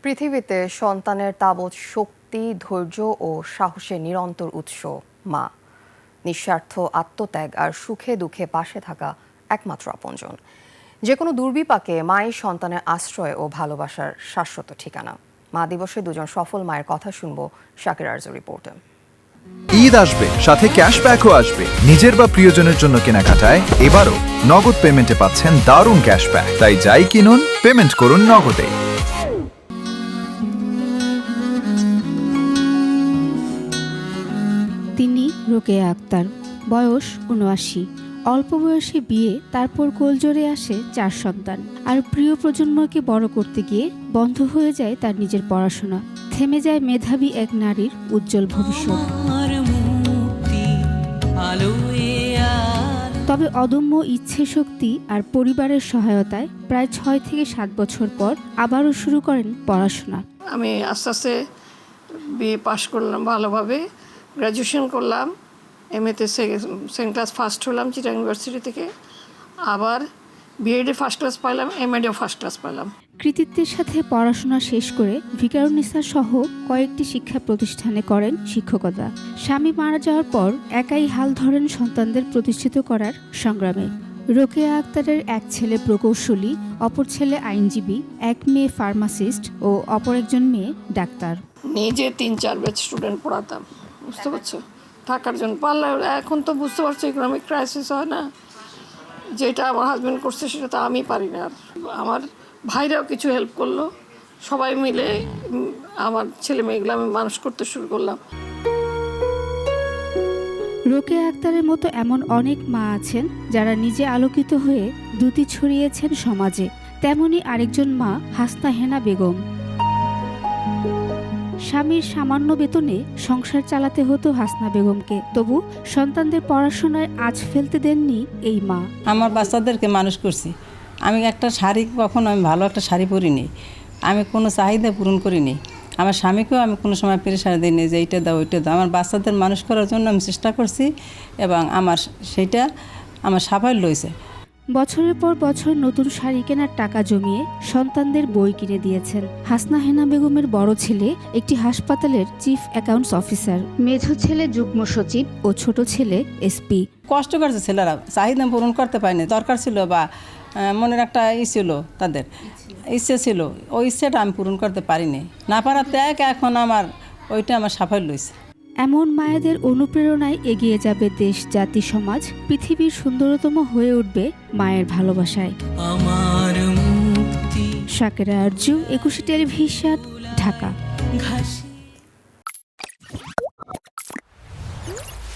পৃথিবীতে সন্তানের তাবৎ শক্তি, ধৈর্য ও সাহসের নিরন্তর উৎস মা। নিঃস্বার্থ আত্মত্যাগ আর সুখে দুঃখে পাশে থাকা একমাত্র আপনজন। যে কোনো দুর্বিপাকে মাই সন্তানের আশ্রয় ও ভালোবাসার শাশ্বত ঠিকানা। মা দিবসে দুজন সফল মায়ের কথা শুনবো শাকির আরজুর রিপোর্টে। ঈদ আসবে, সাথে ক্যাশব্যাকও আসবে। নিজের বা প্রিয়জনের জন্য কেনাকাটায় এবারও নগদ পেমেন্টে পাচ্ছেন দারুণ ক্যাশব্যাক। তাই যাই কিনুন, পেমেন্ট করুন নগদে। তিনি রোকেয়া আক্তার, বয়স ৭৯। অল্প বয়সে বিয়ে, তারপর কোলজোরে আসে ৪ সন্তান। আর প্রিয় প্রজন্মকে বড় করতে গিয়ে বন্ধ হয়ে যায় তার নিজের পড়াশোনা। থেমে যায় মেধাবী এক নারীর উজ্জ্বল ভবিষ্যৎ। তবে অদম্য ইচ্ছে শক্তি আর পরিবারের সহায়তায় প্রায় ৬ থেকে ৭ বছর পর আবারও শুরু করেন পড়াশোনা। আমি আস্তে আস্তে বিএ পাশ করলাম, ভালোভাবে গ্র্যাজুয়েশন করলাম, এমএতে সেকেন্ড ক্লাস ফার্স্ট হলাম চিটাগাং ইউনিভার্সিটি থেকে। আবার বিএডে ফার্স্ট ক্লাস পাইলাম, এমএডেও ফার্স্ট ক্লাস পাইলাম। কৃতিত্বের সাথে পড়াশোনা শেষ করে ভিকারুন্নিসা সহ কয়েকটি শিক্ষা প্রতিষ্ঠানে করেন শিক্ষকতা। স্বামী মারা যাওয়ার পর একাই হাল ধরেন সন্তানদের প্রতিষ্ঠিত করার সংগ্রামে। রোকেয়া আক্তারের এক ছেলে প্রকৌশলী, অপর ছেলে আইনজীবী, এক মেয়ে ফার্মাসিস্ট ও অপর একজন মেয়ে ডাক্তার। নিজে ৩-৪ ব্যাচ স্টুডেন্ট পড়াতাম, বুঝতে পারছো, থাকার জন্য পারলে। এখন তো বুঝতে পারছো ইকোনমিক ক্রাইসিস হয় না, যেটা আমার হাজব্যান্ড করছে সেটা তো আমি পারি না। আর আমার ভাইরাও কিছু হেল্প করলো, সবাই মিলে আমার ছেলে মেয়েগুলো আমি মানুষ করতে শুরু করলাম। রোকেয়া আক্তারের মতো এমন অনেক মা আছেন যারা নিজে আলোকিত হয়ে দ্যুতি ছড়িয়েছেন সমাজে। তেমনি আরেকজন মা হাসনা হেনা বেগম। স্বামীর সামান্য বেতনে সংসার চালাতে হতো হাসনা বেগমকে, তবু সন্তানদের পড়াশোনায় আঁচ ফেলতে দেননি এই মা। আমার বাচ্চাদেরকে মানুষ করছি। আমি একটা শাড়ি, কখনো আমি ভালো একটা শাড়ি পরিনি, আমি কোনো চাহিদা পূরণ করিনি। আমার স্বামীকেও আমি কোনো সময় প্রেশার দিইনি যে এইটা দাও ওইটা দাও। আমার বাচ্চাদের মানুষ করার জন্য আমি চেষ্টা করছি এবং সেইটা আমার সাফল্য হয়েছে। বছরের পর বছর নতুন শাড়ি কেনার টাকা জমিয়ে সন্তানদের বই কিনে দিয়েছেন। হাসনা হেনা বেগমের বড় ছেলে একটি হাসপাতালের চিফ অ্যাকাউন্টস অফিসার, মেঝো ছেলে যুগ্ম সচিব ও ছোট ছেলে এসপি। কষ্ট করছে ছেলেরা, চাহিদা পূরণ করতে পারেনি। দরকার ছিল বা মনের একটা ছিল, তাদের ইচ্ছে ছিল, ওই ইচ্ছেটা আমি পূরণ করতে পারিনি। না পারাতে এখন ওইটা আমার সাফল্য হয়েছে। এমন মায়েদের অনুপ্রেরণায় এগিয়ে যাবে দেশ, জাতি, সমাজ। পৃথিবীর সুন্দরতম হয়ে উঠবে মায়ের ভালোবাসায়। শাকিরা আরজু, ২১ টেলিভিশন, ঢাকা।